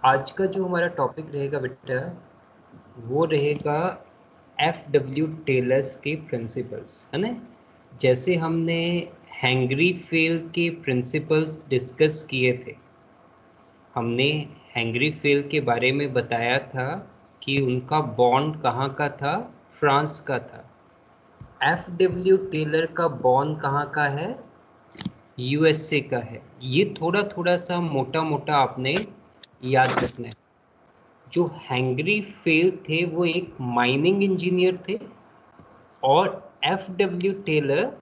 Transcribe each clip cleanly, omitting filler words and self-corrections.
आज का जो हमारा टॉपिक रहेगा बेटा वो रहेगा एफ.डब्ल्यू. टेलर्स के प्रिंसिपल्स, है ना। जैसे हमने हेनरी फेल के प्रिंसिपल्स डिस्कस किए थे, हमने हेनरी फेल के बारे में बताया था कि उनका बॉन्ड कहाँ का था, फ्रांस का था। एफ.डब्ल्यू. टेलर का बॉन्ड कहाँ का है, यूएसए का है। ये थोड़ा थोड़ा सा मोटा मोटा आपने याद रखना है। जो हेनरी फेल थे वो एक माइनिंग इंजीनियर थे और एफ.डब्ल्यू. टेलर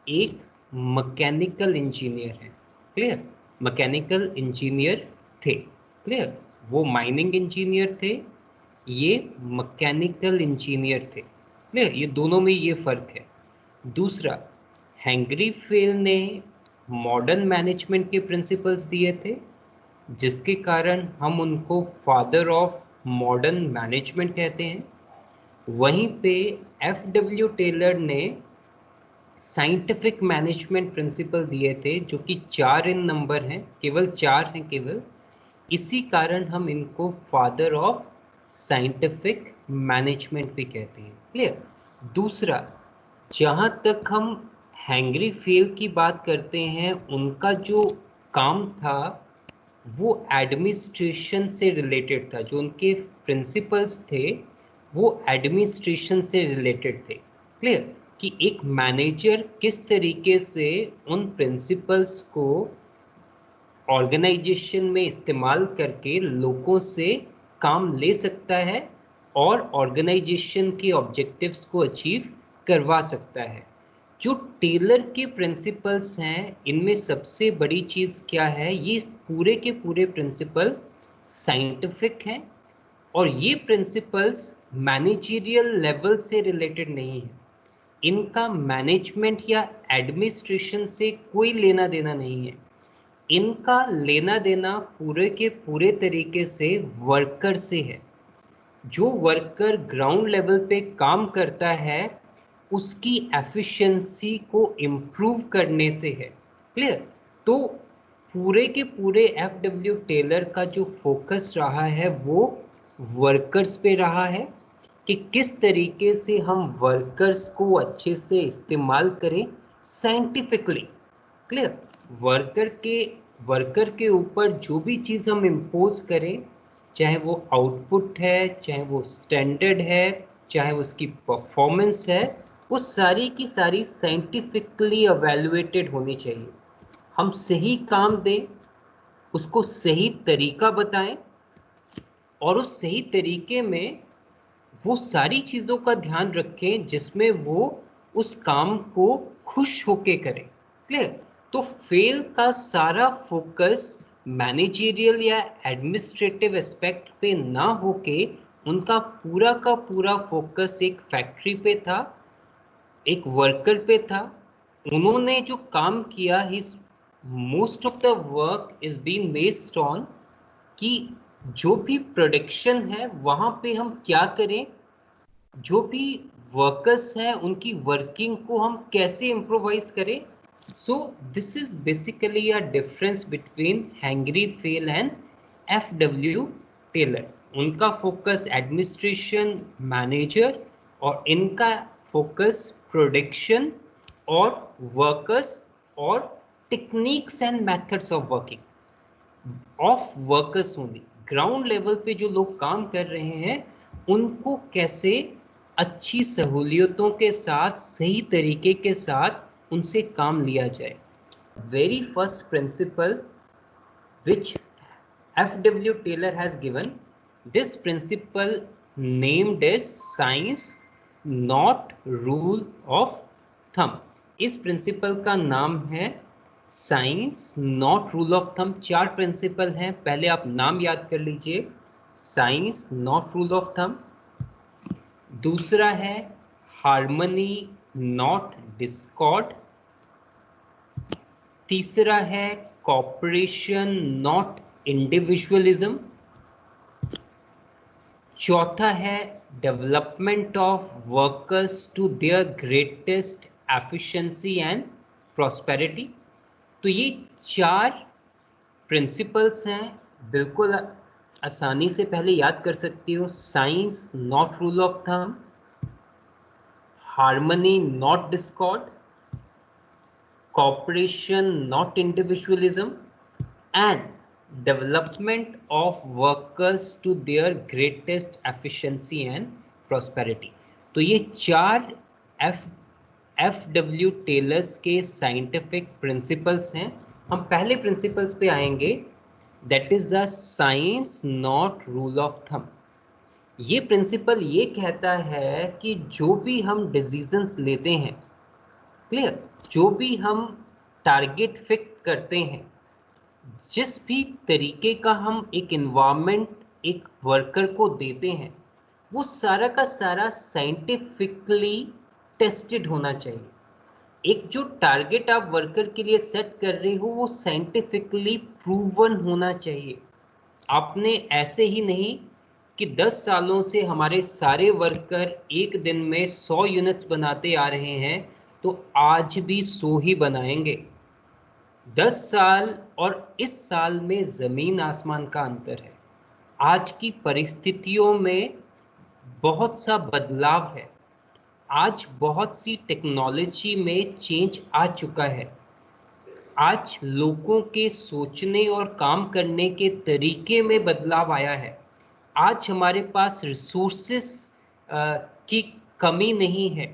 एक मैकेनिकल इंजीनियर है। क्लियर, मैकेनिकल इंजीनियर थे। क्लियर, वो माइनिंग इंजीनियर थे, ये मैकेनिकल इंजीनियर थे। क्लियर, ये दोनों में ये फर्क है। दूसरा, हेनरी फेल ने मॉडर्न मैनेजमेंट के प्रिंसिपल्स दिए थे, जिसके कारण हम उनको फादर ऑफ मॉडर्न मैनेजमेंट कहते हैं। वहीं पे एफ.डब्ल्यू. टेलर ने साइंटिफिक मैनेजमेंट प्रिंसिपल दिए थे, जो कि 4 इन नंबर हैं, केवल 4 हैं केवल। इसी कारण हम इनको फादर ऑफ साइंटिफिक मैनेजमेंट भी कहते हैं। क्लियर। दूसरा, जहाँ तक हम हेनरी फेल की बात करते हैं, उनका जो काम था वो एडमिनिस्ट्रेशन से रिलेटेड था। जो उनके प्रिंसिपल्स थे वो एडमिनिस्ट्रेशन से रिलेटेड थे। क्लियर, कि एक मैनेजर किस तरीके से उन प्रिंसिपल्स को ऑर्गेनाइजेशन में इस्तेमाल करके लोगों से काम ले सकता है और ऑर्गेनाइजेशन के ऑब्जेक्टिव्स को अचीव करवा सकता है। जो टेलर के प्रिंसिपल्स हैं, इनमें सबसे बड़ी चीज़ क्या है, ये पूरे के पूरे प्रिंसिपल साइंटिफिक हैं और ये प्रिंसिपल्स मैनेजरियल लेवल से रिलेटेड नहीं है। इनका मैनेजमेंट या एडमिनिस्ट्रेशन से कोई लेना देना नहीं है। इनका लेना देना पूरे के पूरे तरीके से वर्कर से है। जो वर्कर ग्राउंड लेवल पे काम करता है उसकी एफिशिएंसी को इम्प्रूव करने से है। क्लियर। तो पूरे के पूरे एफ.डब्ल्यू. टेलर का जो फोकस रहा है वो वर्कर्स पे रहा है कि किस तरीके से हम वर्कर्स को अच्छे से इस्तेमाल करें साइंटिफिकली। क्लियर। वर्कर के ऊपर जो भी चीज़ हम इम्पोज करें, चाहे वो आउटपुट है, चाहे वो स्टैंडर्ड है, चाहे उसकी परफॉर्मेंस है, वो सारी की सारी साइंटिफिकली एवेल्युएटेड होनी चाहिए। हम सही काम दें, उसको सही तरीका बताएं और उस सही तरीके में वो सारी चीज़ों का ध्यान रखें जिसमें वो उस काम को खुश होके करें। क्लियर। तो फेल का सारा फोकस मैनेजरियल या एडमिनिस्ट्रेटिव एस्पेक्ट पे ना होके उनका पूरा का पूरा फोकस एक फैक्ट्री पे था, एक वर्कर पे था। उन्होंने जो काम किया, his most of the work is been based on कि जो भी प्रोडक्शन है वहाँ पे हम क्या करें, जो भी वर्कर्स हैं उनकी वर्किंग को हम कैसे इम्प्रोवाइज करें। So this is basically a difference between Henri Fayol and F W. Taylor. उनका फोकस एडमिनिस्ट्रेशन, मैनेजर, और इनका फोकस प्रोडक्शन और वर्कर्स और techniques and methods of working of workers only. Ground level पे जो लोग काम कर रहे हैं उनको कैसे अच्छी सहूलियतों के साथ, सही तरीके के साथ उनसे काम लिया जाए। Very first principle which F.W. Taylor has given, this principle named as science not rule of thumb। इस प्रिंसिपल का नाम है science not rule of thumb. 4 principle हैं, पहले आप नाम याद कर लीजिए। Science not rule of thumb, दूसरा है हार्मनी नॉट डिस्कॉर्ड, तीसरा है कॉपरेशन नॉट इंडिविजुअलिज्म, चौथा है development of workers to their greatest efficiency and prosperity. तो ये 4 प्रिंसिपल्स हैं, बिल्कुल आसानी से पहले याद कर सकती हो, science not rule of thumb, harmony not Discord, cooperation not individualism, and development of workers to their greatest efficiency and prosperity। तो ये चार एफ डब्ल्यू टेलर्स के साइंटिफिक प्रिंसिपल्स हैं। हम पहले प्रिंसिपल्स पे आएंगे, that is the science not rule of thumb. ये प्रिंसिपल ये कहता है कि जो भी हम डिसीजंस लेते हैं, क्लियर, जो भी हम टारगेट फिक्स करते हैं, जिस भी तरीके का हम एक इन्वायरमेंट एक वर्कर को देते हैं, वो सारा का सारा साइंटिफिकली टेस्टेड होना चाहिए। एक जो टारगेट आप वर्कर के लिए सेट कर रहे हो वो साइंटिफिकली प्रूवन होना चाहिए। आपने ऐसे ही नहीं कि 10 सालों से हमारे सारे वर्कर एक दिन में 100 यूनिट्स बनाते आ रहे हैं तो आज भी 100 ही बनाएंगे। 10 साल और इस साल में ज़मीन आसमान का अंतर है। आज की परिस्थितियों में बहुत सा बदलाव है। आज बहुत सी टेक्नोलॉजी में चेंज आ चुका है। आज लोगों के सोचने और काम करने के तरीके में बदलाव आया है। आज हमारे पास रिसोर्सेस की कमी नहीं है,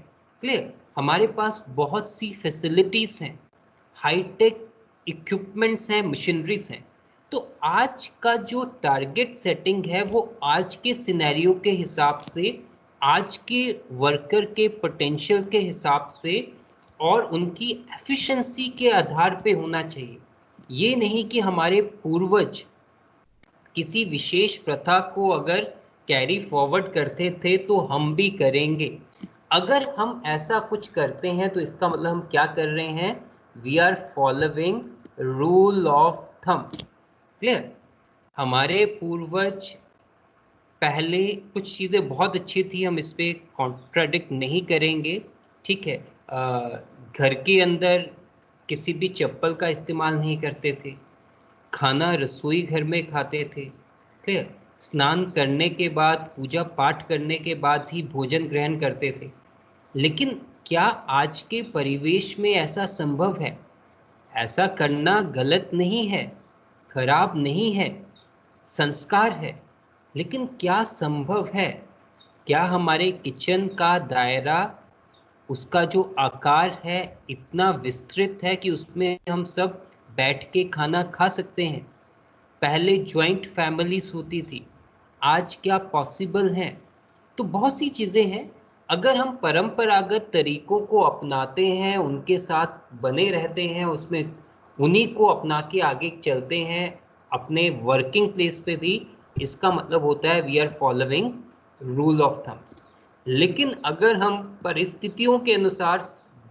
क्लियर, हमारे पास बहुत सी फैसिलिटीज़ हैं, हाईटेक इक्विपमेंट्स हैं, मशीनरीज हैं। तो आज का जो टारगेट सेटिंग है वो आज के सिनेरियो के हिसाब से, आज के वर्कर के पोटेंशियल के हिसाब से और उनकी एफिशिएंसी के आधार पे होना चाहिए। ये नहीं कि हमारे पूर्वज किसी विशेष प्रथा को अगर कैरी फॉरवर्ड करते थे तो हम भी करेंगे। अगर हम ऐसा कुछ करते हैं तो इसका मतलब हम क्या कर रहे हैं, we are following rule of thumb. Clear, हमारे पूर्वज पहले कुछ चीज़ें बहुत अच्छी थी, हम इस पर कॉन्ट्राडिक्ट नहीं करेंगे, ठीक है। घर के अंदर किसी भी चप्पल का इस्तेमाल नहीं करते थे, खाना रसोई घर में खाते थे, क्लियर, स्नान करने के बाद, पूजा पाठ करने के बाद ही भोजन ग्रहण करते थे। लेकिन क्या आज के परिवेश में ऐसा संभव है? ऐसा करना गलत नहीं है, खराब नहीं है, संस्कार है, लेकिन क्या संभव है? क्या हमारे किचन का दायरा, उसका जो आकार है इतना विस्तृत है कि उसमें हम सब बैठ के खाना खा सकते हैं? पहले जॉइंट फैमिलीज होती थी, आज क्या पॉसिबल है? तो बहुत सी चीज़ें हैं। अगर हम परंपरागत तरीकों को अपनाते हैं, उनके साथ बने रहते हैं, उसमें उन्हीं को अपना के आगे चलते हैं अपने वर्किंग प्लेस पे भी, इसका मतलब होता है we are following rule of thumbs. लेकिन अगर हम परिस्थितियों के अनुसार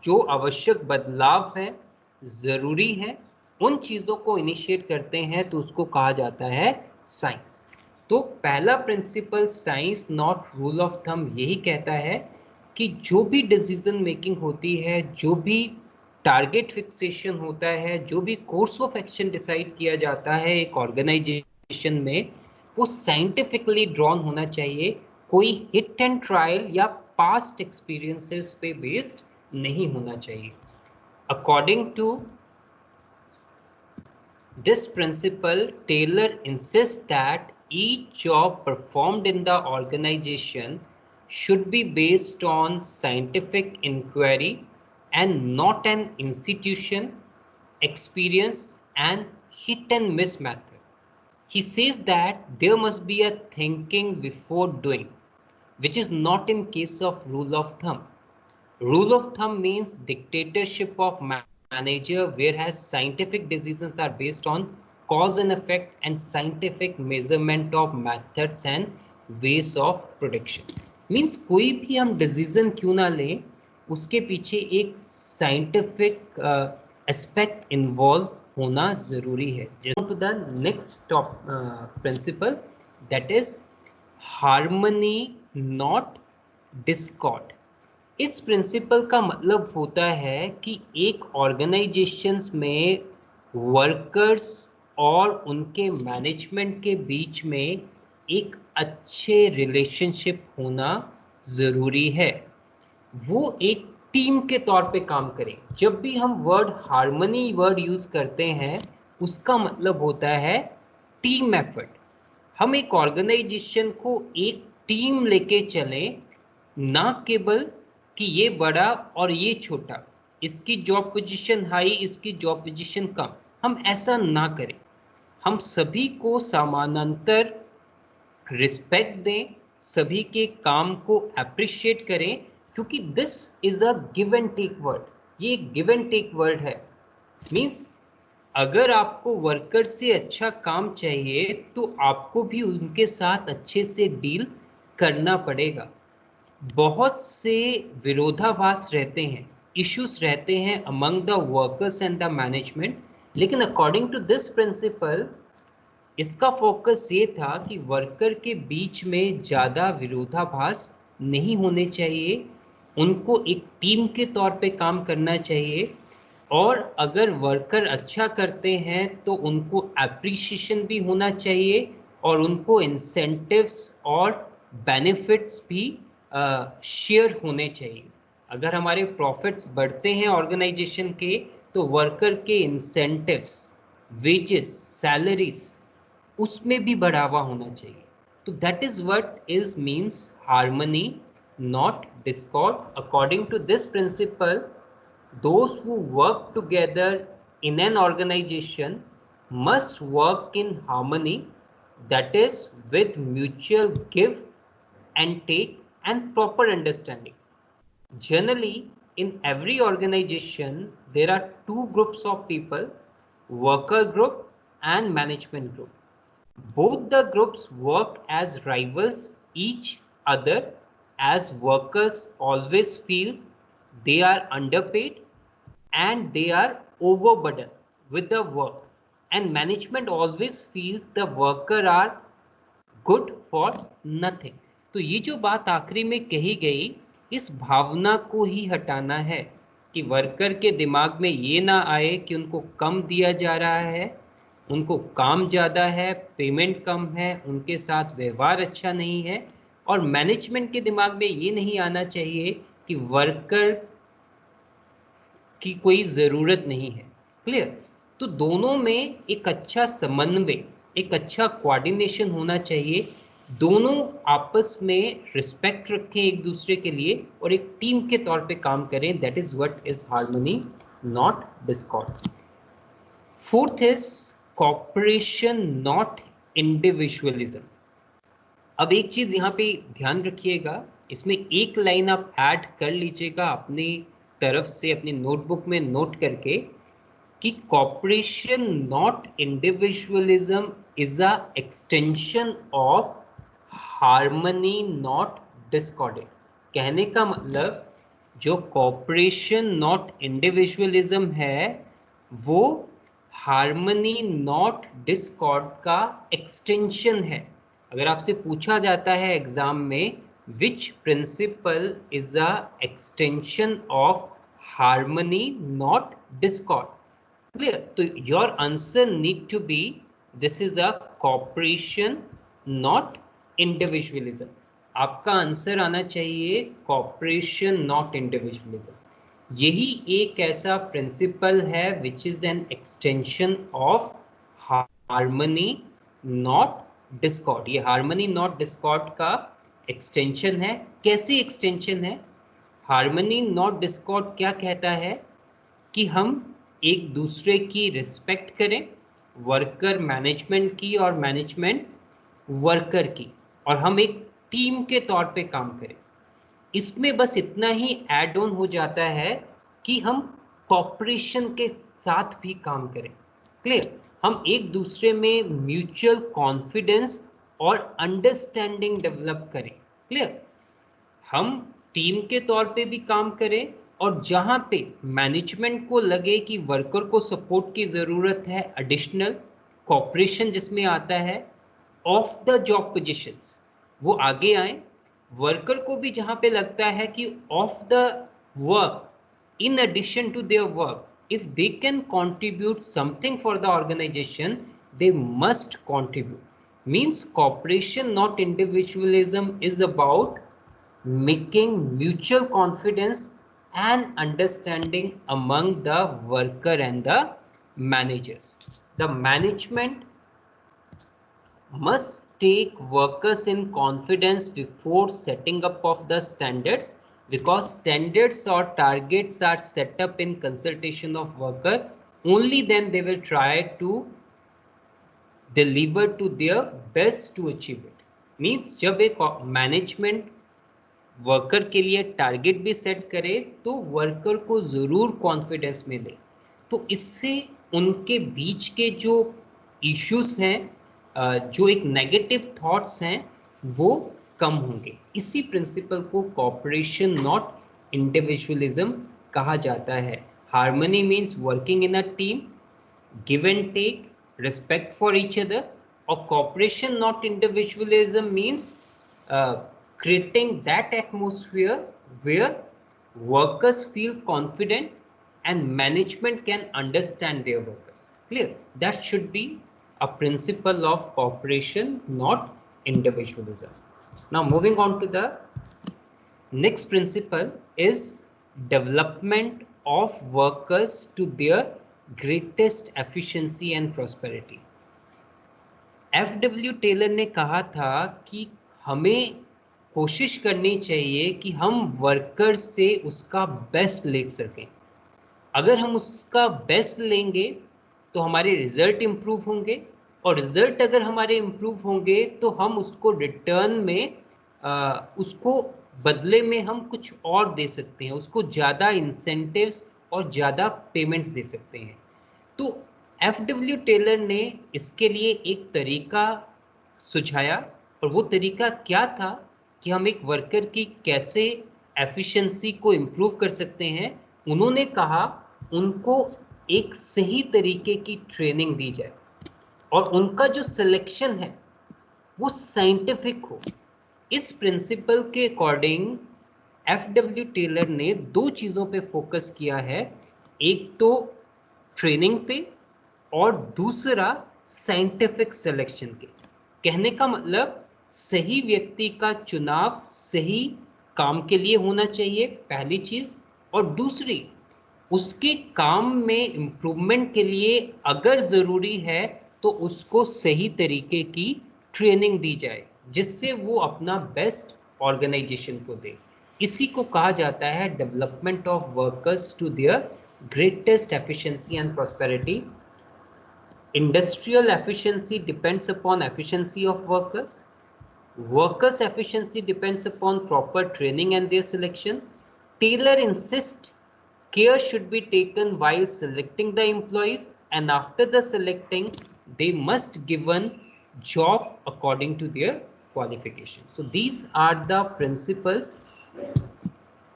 जो आवश्यक बदलाव है, ज़रूरी है, उन चीज़ों को इनिशिएट करते हैं तो उसको कहा जाता है साइंस। तो पहला principle science not rule of thumb यही कहता है कि जो भी डिसीजन मेकिंग होती है, जो भी टारगेट फिक्सेशन होता है, जो भी कोर्स ऑफ एक्शन डिसाइड किया जाता है एक ऑर्गेनाइजेशन में, वो साइंटिफिकली ड्रॉन होना चाहिए, कोई हिट एंड ट्रायल या पास्ट एक्सपीरियंसेस पे बेस्ड नहीं होना चाहिए। According to this principle, Taylor insists that each job performed in the organization should be based on scientific inquiry and not an institution, experience, and hit and miss method. He says that there must be a thinking before doing, which is not in case of rule of thumb. Rule of thumb means dictatorship of manager, whereas scientific decisions are based on cause and effect and scientific measurement of methods and ways of prediction. Means कोई भी हम decision क्यों ना लें, उसके पीछे एक scientific aspect involve होना जरूरी है। To the next top principle, that is harmony not discord. इस प्रिंसिपल का मतलब होता है कि एक ऑर्गेनाइजेशंस में वर्कर्स और उनके मैनेजमेंट के बीच में एक अच्छे रिलेशनशिप होना ज़रूरी है। वो एक टीम के तौर पे काम करें। जब भी हम वर्ड हार्मनी वर्ड यूज़ करते हैं, उसका मतलब होता है टीम एफर्ट। हम एक ऑर्गेनाइजेशन को एक टीम लेके चलें, ना केवल कि ये बड़ा और ये छोटा, इसकी जॉब पोजीशन हाई, इसकी जॉब पोजीशन कम, हम ऐसा ना करें। हम सभी को समानांतर रिस्पेक्ट दें, सभी के काम को अप्रिशिएट करें, क्योंकि this is a give and take word. ये गिव एंड टेक वर्ड है। मीन्स अगर आपको वर्कर से अच्छा काम चाहिए तो आपको भी उनके साथ अच्छे से डील करना पड़ेगा। बहुत से विरोधाभास रहते हैं, इश्यूज रहते हैं among the workers and the management, लेकिन अकॉर्डिंग टू दिस प्रिंसिपल इसका फोकस ये था कि वर्कर के बीच में ज़्यादा विरोधाभास नहीं होने चाहिए, उनको एक टीम के तौर पे काम करना चाहिए, और अगर वर्कर अच्छा करते हैं तो उनको एप्रिसिएशन भी होना चाहिए और उनको इंसेंटिव्स और बेनिफिट्स भी शेयर होने चाहिए। अगर हमारे प्रॉफिट्स बढ़ते हैं ऑर्गेनाइजेशन के, तो वर्कर के इंसेंटिव्स, वेजेस, सैलरीज, उसमें भी बढ़ावा होना चाहिए। तो that is what is means harmony, not discord. According to this principle, those who work together in an organization must work in harmony, that is with mutual give and take and proper understanding. Generally, in every organization there are two groups of people, worker group and management group. Both the groups work as rivals each other, as workers always feel they are underpaid and they are overburdened with the work, and management always feels the worker are good for nothing. तो ये जो बात आखिरी में कही गई, इस भावना को ही हटाना है कि वर्कर के दिमाग में ये ना आए कि उनको कम दिया जा रहा है, उनको काम ज़्यादा है, पेमेंट कम है, उनके साथ व्यवहार अच्छा नहीं है, और मैनेजमेंट के दिमाग में ये नहीं आना चाहिए कि वर्कर की कोई ज़रूरत नहीं है। क्लियर? तो दोनों में एक अच्छा समन्वय, एक अच्छा कोऑर्डिनेशन होना चाहिए। दोनों आपस में रिस्पेक्ट रखें एक दूसरे के लिए और एक टीम के तौर पे काम करें। That is what is harmony, not discord. Fourth is cooperation, not individualism. अब एक चीज यहाँ पे ध्यान रखिएगा, इसमें एक लाइन आप ऐड कर लीजिएगा अपनी तरफ से, अपनी नोटबुक में नोट करके, कि cooperation not individualism is a extension of harmony not discorded. कहने का मतलब, जो कॉपरेशन नॉट इंडिविजुअलिज्म है वो हार्मनी नॉट डिस्कॉर्ड का एक्सटेंशन है। अगर आपसे पूछा जाता है एग्जाम में, which principle is a extension of harmony not discord, clear? तो your answer need to be, this is a cooperation not individualism. आपका आंसर आना चाहिए कॉपरेशन नॉट इंडिविजुअलिज्म। यही एक ऐसा प्रिंसिपल है which is an extension of harmony not Discord. ये harmony not discord का एक्सटेंशन है। कैसी एक्सटेंशन है? हार्मनी नॉट डिस्कॉर्ड क्या कहता है कि हम एक दूसरे की रिस्पेक्ट करें, वर्कर मैनेजमेंट की और मैनेजमेंट वर्कर की, और हम एक टीम के तौर पे काम करें। इसमें बस इतना ही ऐड ऑन हो जाता है कि हम कॉपरेशन के साथ भी काम करें। क्लियर? हम एक दूसरे में म्यूचुअल कॉन्फिडेंस और अंडरस्टैंडिंग डेवलप करें। क्लियर? हम टीम के तौर पे भी काम करें, और जहां पे मैनेजमेंट को लगे कि वर्कर को सपोर्ट की ज़रूरत है, एडिशनल कॉपरेशन जिसमें आता है ऑफ द जॉब पोजीशंस, वो आगे आए। वर्कर को भी जहां पे लगता है कि of the work, in addition to their work, if they can contribute something for the organization, they must contribute. Means cooperation, not individualism, is about making mutual confidence and understanding among the worker and the managers. The management must take workers in confidence before setting up of the standards, because standards or targets are set up in consultation of worker. Only then they will try to deliver to their best to achieve it. Means जब एक management worker के लिए target भी set करे तो worker को ज़रूर confidence मिले, तो इससे उनके बीच के जो इश्यूज हैं, जो एक नेगेटिव थॉट्स हैं, वो कम होंगे। इसी प्रिंसिपल को कॉपरेशन नॉट इंडिविजुअलिज्म कहा जाता है। Harmony means working in a team, give and take, respect for each other, or cooperation not individualism means creating that atmosphere where workers feel confident and management can understand their workers. Clear? That should be a principle of cooperation, not individualism. Now moving on to the next principle is development of workers to their greatest efficiency and prosperity. F.W. Taylor ने कहा था कि हमें कोशिश करनी चाहिए कि हम वर्कर से उसका बेस्ट ले सकें। अगर हम उसका बेस्ट लेंगे तो हमारे रिजल्ट इम्प्रूव होंगे, और रिजल्ट अगर हमारे इम्प्रूव होंगे तो हम उसको रिटर्न में उसको बदले में हम कुछ और दे सकते हैं, उसको ज़्यादा इंसेंटिव्स और ज़्यादा पेमेंट्स दे सकते हैं। तो F.W. टेलर ने इसके लिए एक तरीका सुझाया, और वो तरीका क्या था कि हम एक वर्कर की कैसे एफिशिएंसी को इम्प्रूव कर सकते हैं। उन्होंने कहा उनको एक सही तरीके की ट्रेनिंग दी जाए और उनका जो सिलेक्शन है वो साइंटिफिक हो। इस प्रिंसिपल के अकॉर्डिंग F.W. टेलर ने दो चीज़ों पे फोकस किया है, एक तो ट्रेनिंग पे और दूसरा साइंटिफिक सिलेक्शन के। कहने का मतलब सही व्यक्ति का चुनाव सही काम के लिए होना चाहिए, पहली चीज़, और दूसरी उसके काम में इम्प्रूवमेंट के लिए अगर ज़रूरी है तो उसको सही तरीके की ट्रेनिंग दी जाए जिससे वो अपना बेस्ट ऑर्गेनाइजेशन को दे। इसी को कहा जाता है development of workers to their greatest efficiency and prosperity. Industrial efficiency depends upon efficiency of workers. Workers' efficiency depends upon proper training and their selection. Taylor insists care should be taken while selecting the employees, and after the selecting, they must given job according to their qualification. So these are the principles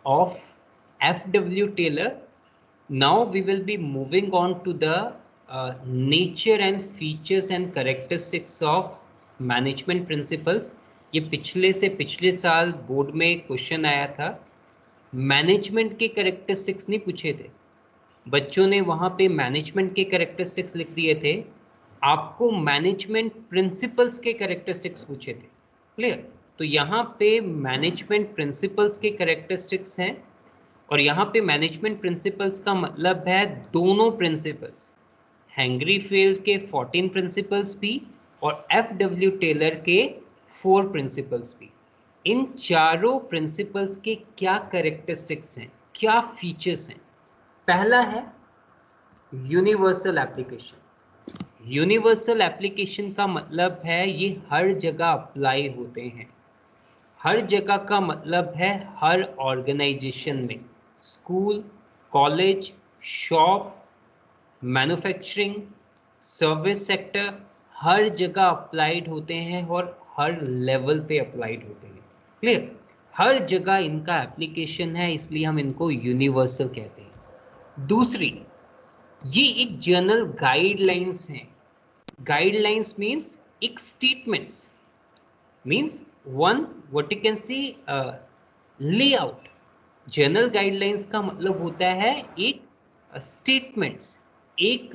of F.W. Taylor. Now we will be moving on to the nature and features and characteristics of management principles. ये पिछले साल board में question आया था, management के characteristics नहीं पूछे थे, बच्चों ने वहाँ पे मैनेजमेंट के कैरेक्टरिस्टिक्स लिख दिए थे, आपको मैनेजमेंट प्रिंसिपल्स के कैरेक्टरिस्टिक्स पूछे थे। क्लियर? तो यहाँ पे मैनेजमेंट प्रिंसिपल्स के कैरेक्टरिस्टिक्स हैं, और यहाँ पे मैनेजमेंट प्रिंसिपल्स का मतलब है दोनों प्रिंसिपल्स, हेनरी फील्ड के 14 प्रिंसिपल्स भी और F.W. टेलर के 4 प्रिंसिपल्स भी। इन चारों प्रिंसिपल्स के क्या कैरेक्टरिस्टिक्स हैं, क्या फीचर्स हैं? पहला है यूनिवर्सल एप्लीकेशन। यूनिवर्सल एप्लीकेशन का मतलब है ये हर जगह अप्लाई होते हैं। हर जगह का मतलब है हर ऑर्गेनाइजेशन में, school, college, shop, manufacturing, service sector, हर जगह अप्लाइड होते हैं और हर लेवल पे अप्लाइड होते हैं। क्लियर? हर जगह इनका एप्लीकेशन है, इसलिए हम इनको यूनिवर्सल कहते हैं। दूसरी, ये एक जनरल गाइडलाइंस हैं। गाइडलाइंस मीन्स एक statements, means one what you can see layout. General guidelines का मतलब होता है एक स्टेटमेंट्स, एक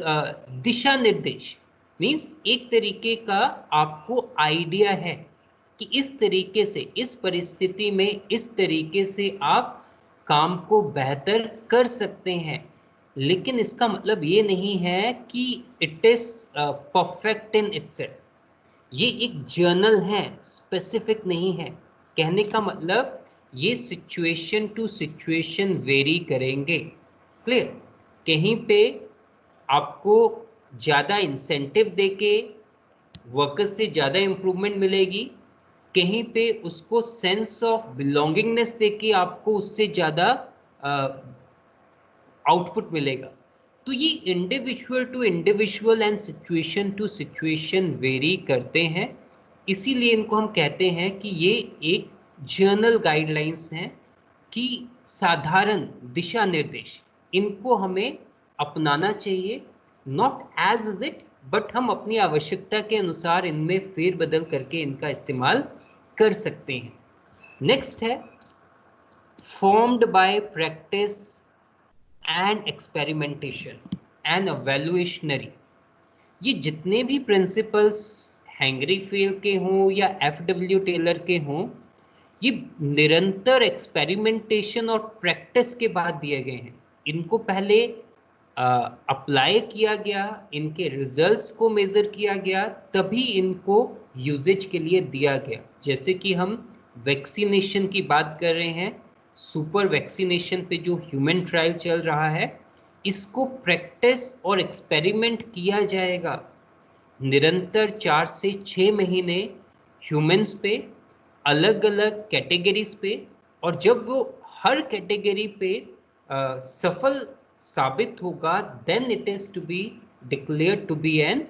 दिशा निर्देश। मीन्स एक तरीके का आपको आइडिया है कि इस तरीके से, इस परिस्थिति में इस तरीके से आप काम को बेहतर कर सकते हैं। लेकिन इसका मतलब ये नहीं है कि it is perfect in itself. ये एक जर्नल है, स्पेसिफिक नहीं है। कहने का मतलब ये सिचुएशन टू सिचुएशन वेरी करेंगे। क्लियर? कहीं पे आपको ज़्यादा इंसेंटिव देके वर्कर्स से ज़्यादा इंप्रूवमेंट मिलेगी, कहीं पे उसको सेंस ऑफ बिलोंगिंगनेस देके आपको उससे ज़्यादा आउटपुट मिलेगा। तो ये individual to individual and situation to situation vary करते हैं। इसीलिए इनको हम कहते हैं कि ये एक जर्नल गाइडलाइंस हैं, कि साधारण दिशा निर्देश, इनको हमें अपनाना चाहिए। Not as is it, but हम अपनी आवश्यकता के अनुसार इनमें फेरबदल करके इनका इस्तेमाल कर सकते हैं। नेक्स्ट है formed by practice and experimentation and evolutionary. ये जितने भी प्रिंसिपल्स हेनरी फेल के हों या एफ.डब्ल्यू. टेलर के हों, ये निरंतर एक्सपेरिमेंटेशन और प्रैक्टिस के बाद दिए गए हैं। इनको पहले अप्लाई किया गया, इनके रिजल्ट्स को मेजर किया गया, तभी इनको यूजेज के लिए दिया गया। जैसे कि हम वैक्सीनेशन की बात कर रहे हैं, सुपर वैक्सीनेशन पे जो ह्यूमन ट्रायल चल रहा है, इसको प्रैक्टिस और एक्सपेरिमेंट किया जाएगा निरंतर 4 से 6 महीने ह्यूमंस पे, अलग अलग कैटेगरीज पे। और जब वो हर कैटेगरी पे सफल साबित होगा, then it is to be declared to be an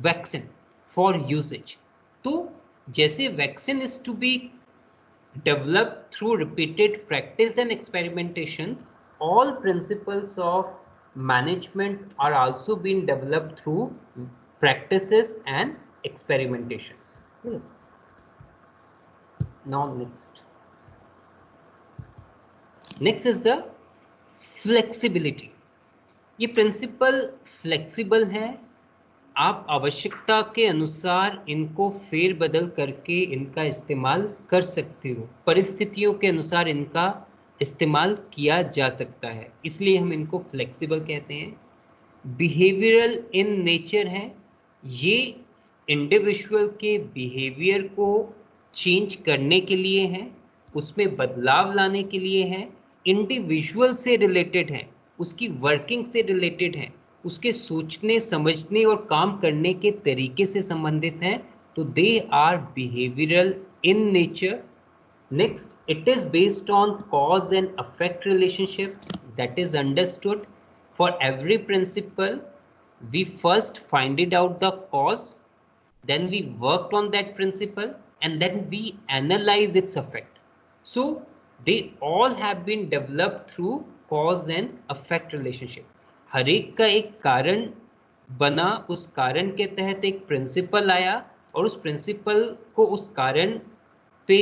vaccine for usage. तो जैसे vaccine is to be developed through repeated practice and experimentation, all principles of management are also being developed through practices and experimentations. Now next is the flexibility. ये principal flexible है, आप आवश्यकता के अनुसार इनको फेरबदल करके इनका इस्तेमाल कर सकते हो। परिस्थितियों के अनुसार इनका इस्तेमाल किया जा सकता है, इसलिए हम इनको फ्लेक्सिबल कहते हैं। बिहेवियरल इन नेचर है, ये इंडिविजुअल के बिहेवियर को चेंज करने के लिए है, उसमें बदलाव लाने के लिए है, इंडिविजुअल से रिलेटेड है, उसकी वर्किंग से रिलेटेड है, उसके सोचने समझने और काम करने के तरीके से संबंधित हैं। तो they are behavioural in nature. Next, it is based on cause and effect relationship that is understood for every principle. We first find it out the cause, then we worked on that principle, and then we analyze its effect. So they all have been developed through cause and effect relationship. हर एक का एक कारण बना, उस कारण के तहत एक प्रिंसिपल आया, और उस प्रिंसिपल को उस कारण पे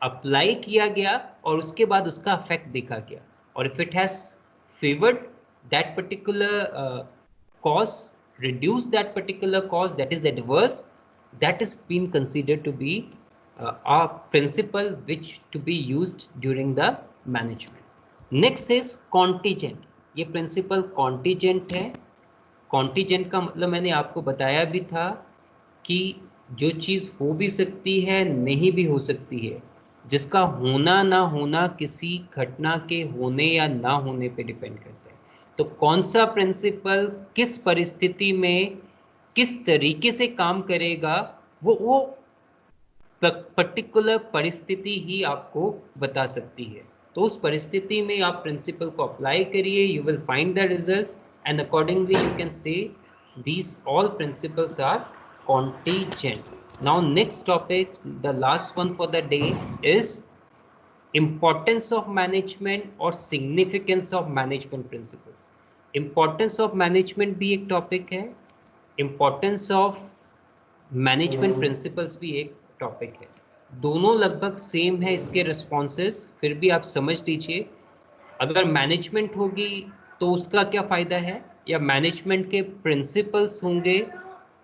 अप्लाई किया गया, और उसके बाद उसका अफेक्ट देखा गया। और if it has favoured that particular cause, reduce that particular cause that is adverse, that is being considered to be a principle which to be used during the management. Next is contingent. ये principle contingent है। contingent का मतलब मैंने आपको बताया भी था कि जो चीज़ हो भी सकती है, नहीं भी हो सकती है, जिसका होना ना होना किसी घटना के होने या ना होने पे डिपेंड करता है। तो कौन सा प्रिंसिपल किस परिस्थिति में किस तरीके से काम करेगा, वो पर्टिकुलर परिस्थिति ही आपको बता सकती है। तो उस परिस्थिति में आप प्रिंसिपल को अप्लाई करिए, you will find the results, and accordingly you can say these all principles are contingent. Now next topic, the last one for the day, is Importance of management और significance of management principles. Importance of management भी एक topic है, Importance of management principles भी एक topic है। दोनों लगभग same है इसके रिस्पॉन्सेस, फिर भी आप समझ लीजिए, अगर मैनेजमेंट होगी तो उसका क्या फ़ायदा है, या मैनेजमेंट के प्रिंसिपल्स होंगे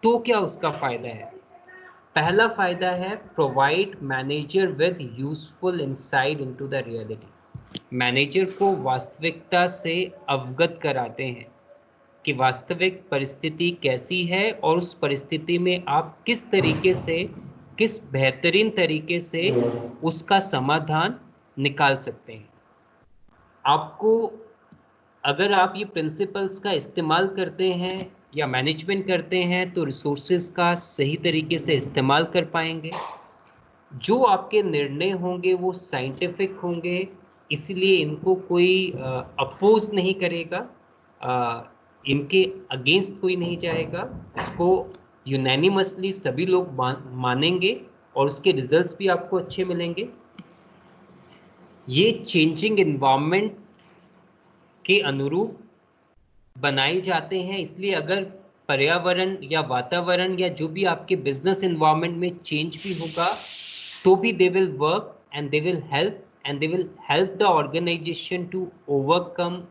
तो क्या उसका फायदा है? पहला फायदा है provide manager with useful insight into the reality. Manager को वास्तविकता से अवगत कराते हैं कि वास्तविक परिस्थिति कैसी है और उस परिस्थिति में आप किस तरीके से, किस बेहतरीन तरीके से उसका समाधान निकाल सकते हैं। आपको, अगर आप ये प्रिंसिपल्स का इस्तेमाल करते हैं या मैनेजमेंट करते हैं तो रिसोर्सेज का सही तरीके से इस्तेमाल कर पाएंगे। जो आपके निर्णय होंगे वो साइंटिफिक होंगे, इसलिए इनको कोई अपोज नहीं करेगा, इनके अगेंस्ट कोई नहीं जाएगा। इसको यूनैनिमसली सभी लोग मानेंगे और उसके रिजल्ट्स भी आपको अच्छे मिलेंगे। ये चेंजिंग इन्वायरमेंट के अनुरूप बनाए जाते हैं, इसलिए अगर पर्यावरण या वातावरण या जो भी आपके बिजनेस इन्वायरमेंट में चेंज भी होगा तो भी they will work and they will help the organisation to overcome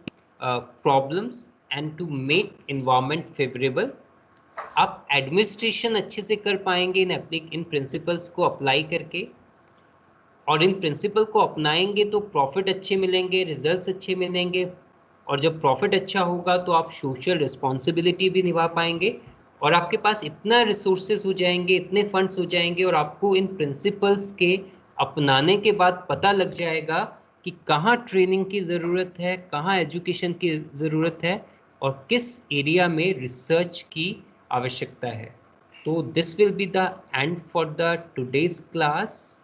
problems and to make environment favourable. आप एडमिनिस्ट्रेशन अच्छे से कर पाएंगे इन प्रिंसिपल्स को अप्लाई करके, और इन प्रिंसिपल को अपनाएंगे तो प्रॉफिट अच्छे मिलेंगे, रिजल्ट्स अच्छे मिलेंगे, और जब प्रॉफिट अच्छा होगा तो आप सोशल रिस्पॉन्सिबिलिटी भी निभा पाएंगे और आपके पास इतना रिसोर्सेज हो जाएंगे, इतने फंड्स हो जाएंगे, और आपको इन प्रिंसिपल्स के अपनाने के बाद पता लग जाएगा कि कहाँ ट्रेनिंग की ज़रूरत है, कहाँ एजुकेशन की ज़रूरत है और किस एरिया में रिसर्च की आवश्यकता है। तो this will be the end for the today's class.